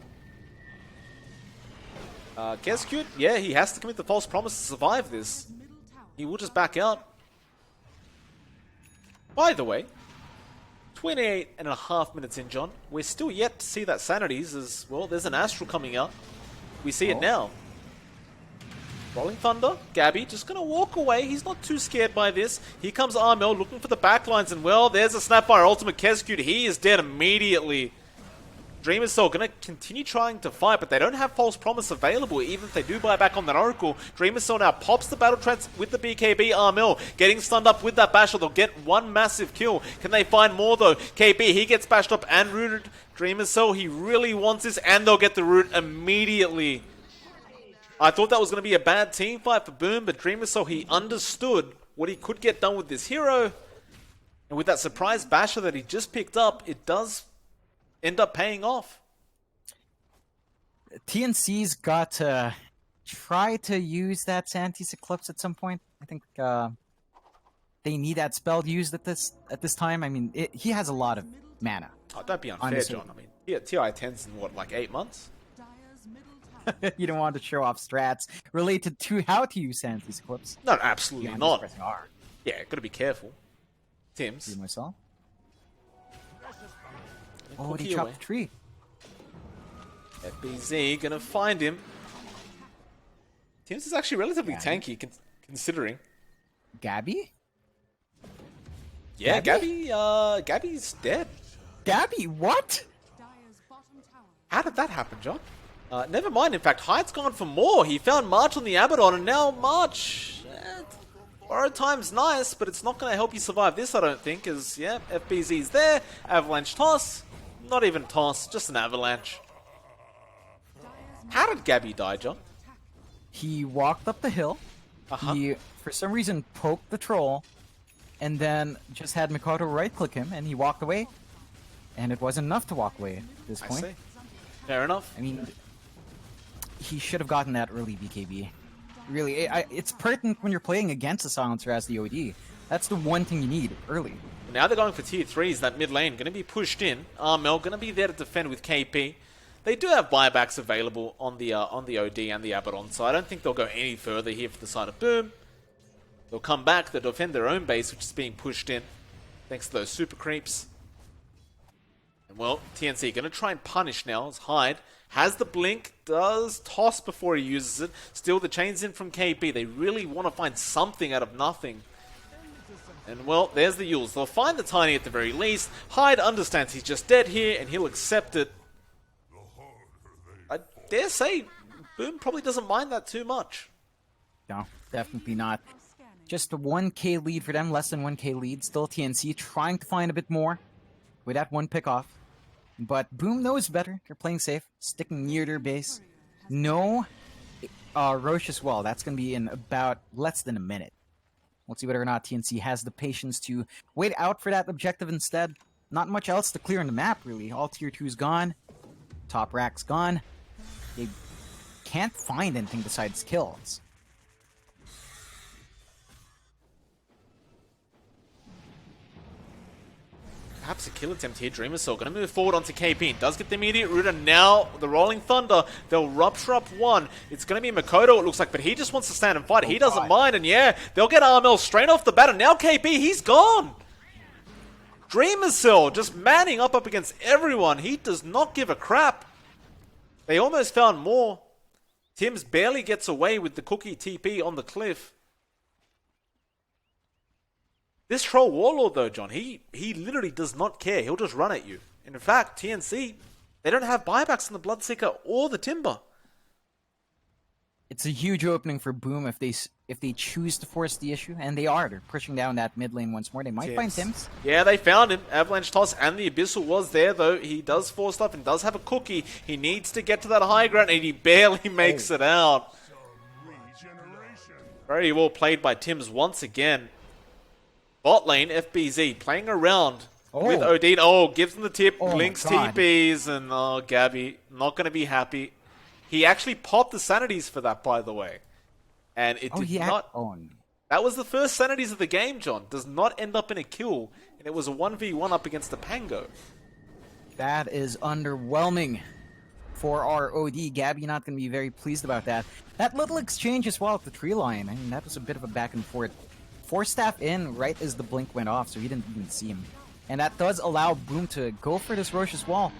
Kescute, yeah, he has to commit the False Promise to survive this. He will just back out. By the way, 28.5 minutes in, John. We're still yet to see that Sanities as, well, there's an Astral coming out. We see it now. Rolling Thunder, Gabby just going to walk away. He's not too scared by this. Here comes Armel looking for the backlines, and well, there's a Snapfire Ultimate Kescute. He is dead immediately. Dreamer Soul going to continue trying to fight, but they don't have False Promise available, even if they do buy back on that Oracle. Dreamer Soul now pops the Battle Trance with the BKB. Armel getting stunned up with that Basher. They'll get one massive kill. Can they find more, though? KP, he gets bashed up and rooted. Dreamer Soul, he really wants this, and they'll get the root immediately. I thought that was going to be a bad team fight for Boom, but Dreamer Soul, he understood what he could get done with this hero. And with that surprise Basher that he just picked up, it does end up paying off. TNC's got to try to use that Santis Eclipse at some point. I think they need that spell used at this time. I mean, he has a lot of mana. Oh, don't be unfair, John. I mean, yeah, TI 10's in what, like 8 months? You don't want to show off strats related to how to use Santis Eclipse. No, absolutely not. R. Yeah, gotta be careful. Tims. See myself. Oh, he chopped the tree. FBZ gonna find him. Tims is actually relatively tanky, considering. Gabby? Yeah, Gabby's dead. Gabby, what? How did that happen, John? Never mind, in fact, Hyde's gone for more. He found March on the Abaddon, and now March... borrowed time's nice, but it's not going to help you survive this, I don't think, as, yeah, FBZ's there. Avalanche toss. Not even toss, just an avalanche. How did Gabby die, John? He walked up the hill. He, for some reason, poked the troll, and then just had Makoto right-click him, and he walked away. And it wasn't enough to walk away at this point. I see. Fair enough. I mean, he should have gotten that early BKB. Really, it's pertinent when you're playing against a silencer as the OD. That's the one thing you need early. Now they're going for tier 3s, that mid lane. Going to be pushed in. Armel going to be there to defend with KP. They do have buybacks available on the OD and the Abaddon, so I don't think they'll go any further here for the side of Boom. They'll come back, they'll defend their own base, which is being pushed in, thanks to those super creeps. And well, TNC going to try and punish now as Hyde has the blink, does toss before he uses it. Still, the chain's in from KP. They really want to find something out of nothing. And well, there's the Yules. They'll find the Tiny at the very least. Hyde understands he's just dead here, and he'll accept it. I dare say, Boom probably doesn't mind that too much. No, definitely not. Just a 1k lead for them, less than 1k lead. Still TNC trying to find a bit more with that one pick off. But Boom knows better. They're playing safe, sticking near their base. No Roche as well. That's going to be in about less than a minute. We'll see whether or not TNC has the patience to wait out for that objective instead. Not much else to clear on the map, really. All tier 2's gone. Top rack's gone. They can't find anything besides kills. Perhaps a kill attempt here. Dreamer Soul going to move forward onto KP. Does get the immediate root, and now the Rolling Thunder. They'll rupture up one. It's going to be Makoto, it looks like, but he just wants to stand and fight. He doesn't mind, and yeah, they'll get Armel straight off the bat, and now KP, he's gone. Dreamer Soul just manning up against everyone. He does not give a crap. They almost found more. Tim's barely gets away with the cookie TP on the cliff. This Troll Warlord, though, John, he literally does not care. He'll just run at you. And in fact, TNC, they don't have buybacks on the Bloodseeker or the Timber. It's a huge opening for Boom if they choose to force the issue, and they are. They're pushing down that mid lane once more. They might find Tims. Yeah, they found him. Avalanche Toss and the Abyssal was there, though. He does force stuff and does have a cookie. He needs to get to that high ground, and he barely makes it out. Very well played by Tims once again. Bot lane, FBZ, playing around with Odin. Oh, gives him the tip, links TPs, and Gabby, not going to be happy. He actually popped the sanities for that, by the way. And it did not... That was the first sanities of the game, John. Does not end up in a kill, and it was a 1v1 up against the Pango. That is underwhelming for our OD. Gabby not going to be very pleased about that. That little exchange as well at the tree line, I mean, that was a bit of a back and forth. 4-staff in right as the blink went off, so he didn't even see him. And that does allow Boom to go for this Roche as well.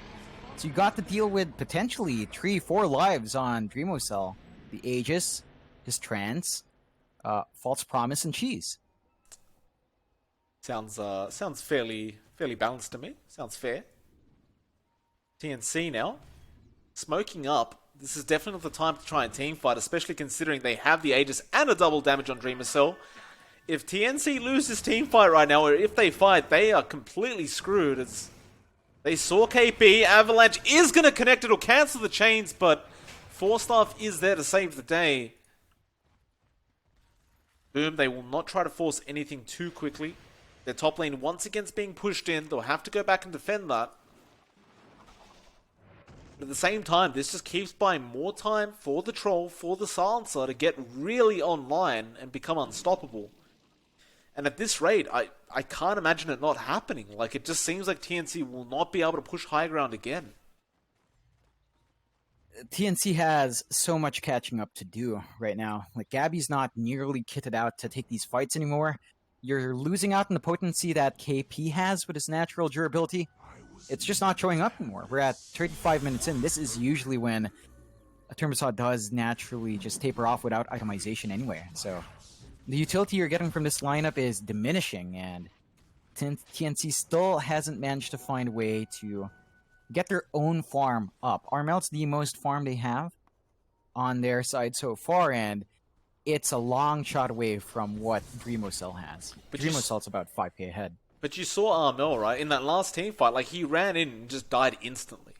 So you got to deal with potentially 3-4 lives on Dreamocell. The Aegis, his Trance, False Promise, and Cheese. Sounds fairly balanced to me. Sounds fair. TNC now. Smoking up. This is definitely not the time to try and team fight, especially considering they have the Aegis and a double damage on Dreamocell. If TNC loses team fight right now, or if they fight, they are completely screwed. They saw KP. Avalanche is going to connect. It'll cancel the chains, but 4-staff is there to save the day. Boom, they will not try to force anything too quickly. Their top lane once again is being pushed in. They'll have to go back and defend that. But at the same time, this just keeps buying more time for the Troll, for the Silencer to get really online and become unstoppable. And at this rate, I can't imagine it not happening. Like, it just seems like TNC will not be able to push high ground again. TNC has so much catching up to do right now. Like, Gabby's not nearly kitted out to take these fights anymore. You're losing out on the potency that KP has with his natural durability. It's just not showing up anymore. We're at 35 minutes in. This is usually when a Thermosol does naturally just taper off without itemization anyway. So the utility you're getting from this lineup is diminishing, and TNC still hasn't managed to find a way to get their own farm up. Armel's the most farm they have on their side so far, and it's a long shot away from what Dreamocell has. But Dreamocell's about 5k ahead. But you saw Armel, right? In that last team fight, like, he ran in and just died instantly.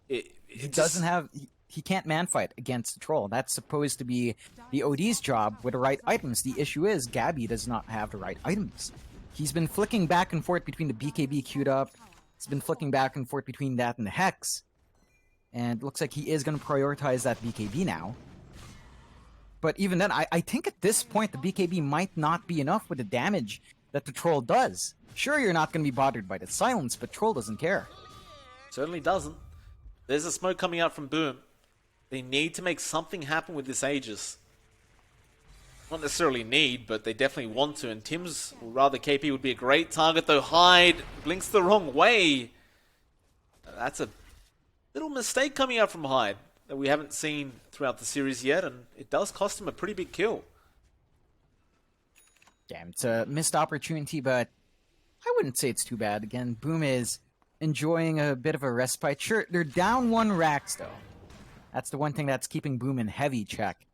He can't man-fight against the Troll. That's supposed to be the OD's job with the right items. The issue is Gabby does not have the right items. He's been flicking back and forth between the BKB queued up. He's been flicking back and forth between that and the Hex. And it looks like he is going to prioritize that BKB now. But even then, I think at this point, the BKB might not be enough with the damage that the Troll does. Sure, you're not going to be bothered by the silence, but Troll doesn't care. Certainly doesn't. There's a smoke coming out from Boom. They need to make something happen with this Aegis. Not necessarily need, but they definitely want to. And Tim's, or rather KP, would be a great target, though Hyde blinks the wrong way. That's a little mistake coming out from Hyde that we haven't seen throughout the series yet, and it does cost him a pretty big kill. Damn, it's a missed opportunity, but I wouldn't say it's too bad. Again, Boom is enjoying a bit of a respite. Sure, they're down 1 Rax, though. That's the one thing that's keeping Boom in heavy check.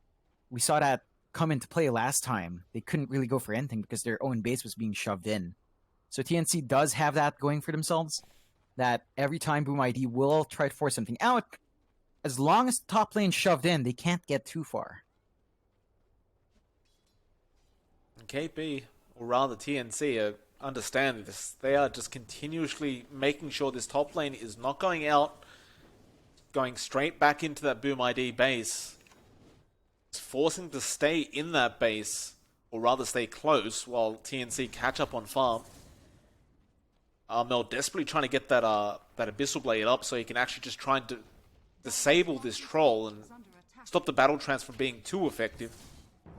We saw that come into play last time. They couldn't really go for anything because their own base was being shoved in. So TNC does have that going for themselves, that every time Boom ID will try to force something out, as long as the top lane's shoved in, they can't get too far. KP, or rather TNC, understand this. They are just continuously making sure this top lane is not going out, going straight back into that Boom ID base. It's forcing to stay in that base, or rather stay close, while TNC catch up on farm. Mel desperately trying to get that Abyssal Blade up so he can actually just try and disable this Troll and stop the Battle Trance from being too effective.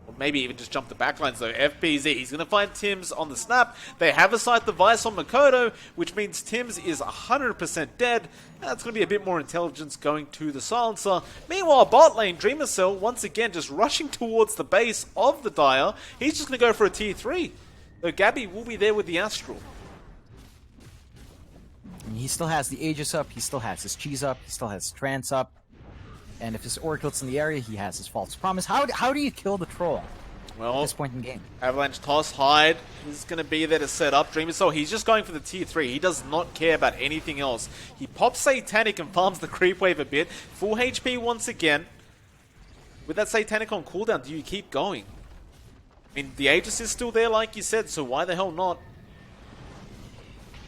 Or maybe even just jump the backlines though. FBZ, he's going to find Tims on the snap. They have a sight device on Makoto, which means Tims is 100% dead. And that's going to be a bit more intelligence going to the silencer. Meanwhile, bot lane, Dreamer Cell, once again just rushing towards the base of the Dire. He's just going to go for a tier 3. Though Gabby will be there with the Astral. And he still has the Aegis up, he still has his Cheese up, he still has his Trance up. And if his Oracle's in the area, he has his False Promise. How do you kill the Troll well, at this point in the game? Avalanche toss, Hyde is going to be there to set up. Dreamer Soul, he's just going for the tier 3. He does not care about anything else. He pops Satanic and farms the creep wave a bit. Full HP once again. With that Satanic on cooldown, do you keep going? I mean, the Aegis is still there like you said, so why the hell not?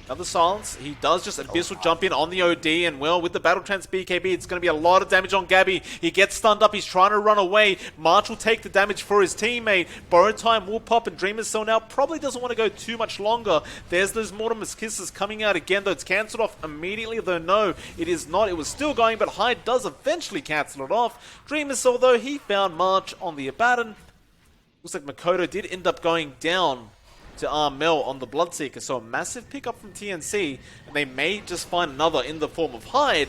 Another silence. He does just Abyssal jump in on the OD, and well, with the Battle Trance BKB, it's going to be a lot of damage on Gabby. He gets stunned up. He's trying to run away. March will take the damage for his teammate. Borrow Time will pop, and Dreamer Cell now probably doesn't want to go too much longer. There's those Mortimer's Kisses coming out again, though it's cancelled off immediately, though no, it is not. It was still going, but Hyde does eventually cancel it off. Dreamer Cell, though, he found March on the Abaddon. Looks like Makoto did end up going down to arm Mel on the Bloodseeker, so a massive pickup from TNC, and they may just find another in the form of Hyde,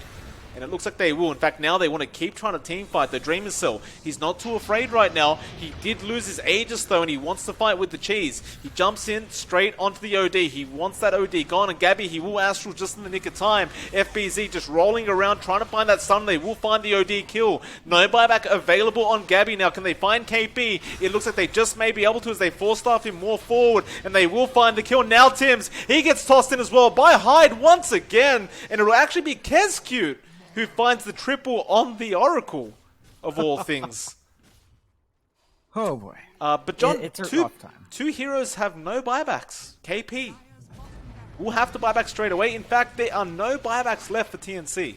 and it looks like they will. In fact, now they want to keep trying to team fight the Dreamer Cell. He's not too afraid right now. He did lose his Aegis though, and he wants to fight with the cheese. He jumps in straight onto the OD. He wants that OD gone, and Gabby, he will Astral just in the nick of time. FBZ just rolling around, trying to find that stun. They will find the OD kill. No buyback available on Gabby now. Can they find KP? It looks like they just may be able to as they force-staff him more forward, and they will find the kill. Now Tims, he gets tossed in as well by Hyde once again, and it'll actually be Kezcute who finds the triple on the Oracle, of all things. Oh boy. But John, it's a rough time. Two heroes have no buybacks. KP will have to buy back straight away. In fact, there are no buybacks left for TNC.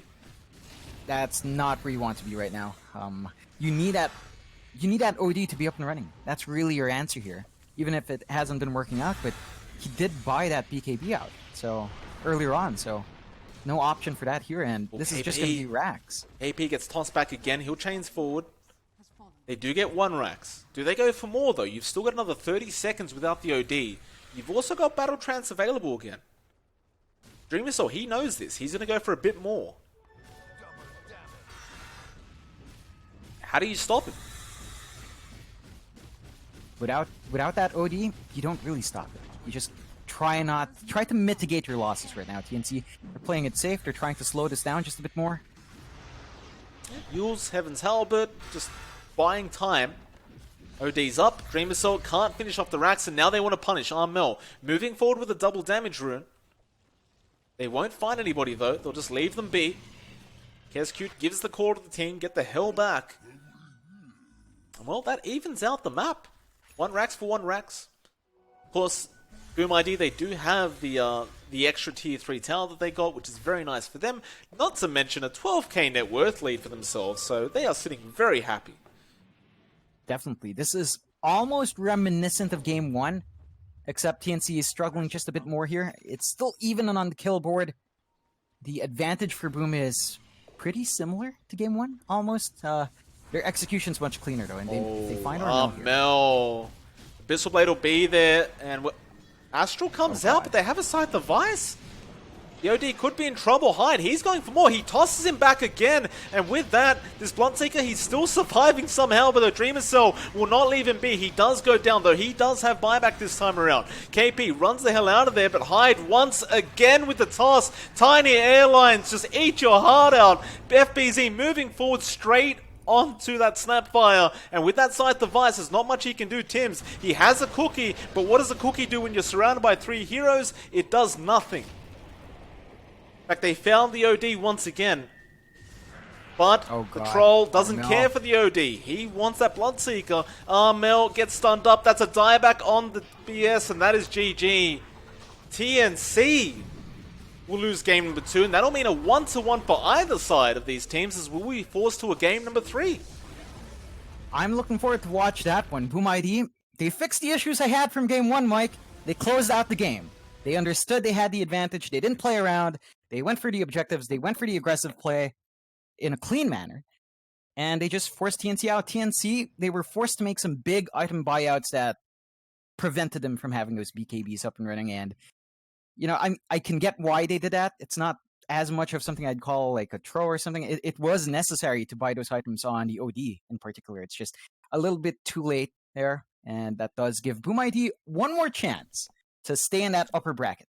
That's not where you want to be right now. You need that OD to be up and running. That's really your answer here. Even if it hasn't been working out, but he did buy that BKB out so earlier on, so no option for that here, and this is just going to be Rax. AP gets tossed back again. He'll chains forward. They do get 1 Rax. Do they go for more, though? You've still got another 30 seconds without the OD. You've also got Battle Trance available again. Dreamer Soul, he knows this. He's going to go for a bit more. How do you stop him? Without that OD, you don't really stop it. You just try to mitigate your losses right now. TNC, they're playing it safe. They're trying to slow this down just a bit more. Yule's Heaven's Halberd, just buying time. OD's up. Dreamer Soul can't finish off the racks, and now they want to punish Armel. Moving forward with a double damage rune. They won't find anybody, though. They'll just leave them be. Kezcute gives the call to the team. Get the hell back. And well, that evens out the map. 1 Rax for 1 Rax. Of course, Boom ID, they do have the extra tier 3 tower that they got, which is very nice for them. Not to mention a 12k net worth lead for themselves, so they are sitting very happy. Definitely. This is almost reminiscent of Game 1, except TNC is struggling just a bit more here. It's still even on the kill board. The advantage for Boom is pretty similar to Game 1, almost. Their execution's much cleaner, though, and they find our Mel. Abyssal Blade will be there, and Astral comes out, but they have a Scythe of Vice. The OD could be in trouble. Hyde, he's going for more. He tosses him back again. And with that, this Bluntseeker, he's still surviving somehow, but the Dreamer Cell will not leave him be. He does go down, though. He does have buyback this time around. KP runs the hell out of there, but Hyde once again with the toss. Tiny Airlines, just eat your heart out. FBZ moving forward straight onto that Snapfire, and with that Scythe device, there's not much he can do. Tims, he has a cookie, but what does a cookie do when you're surrounded by 3 heroes? It does nothing. In fact, they found the OD once again. But the Troll doesn't care for the OD. He wants that Bloodseeker. Mel gets stunned up. That's a dieback on the BS, and that is GG. TNC will lose game number 2, and that'll mean a 1-1 for either side of these teams, as we'll be forced to a game number 3. I'm looking forward to watch that one. Boom ID, they fixed the issues I had from Game 1, Mike. They closed out the game. They understood they had the advantage. They didn't play around. They went for the objectives. They went for the aggressive play in a clean manner. And they just forced TNC out. TNC, they were forced to make some big item buyouts that prevented them from having those BKBs up and running. And, you know, I can get why they did that. It's not as much of something I'd call like a throw or something. It was necessary to buy those items on the OD in particular. It's just a little bit too late there. And that does give Boom ID one more chance to stay in that upper bracket.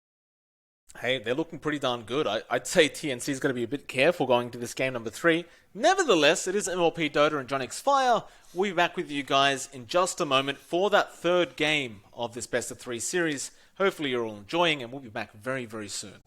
Hey, they're looking pretty darn good. I'd say TNC is going to be a bit careful going to this game number 3. Nevertheless, it is MLP Dota and johnxfire. We'll be back with you guys in just a moment for that 3rd game of this best of 3 series. Hopefully you're all enjoying, and we'll be back very, very soon.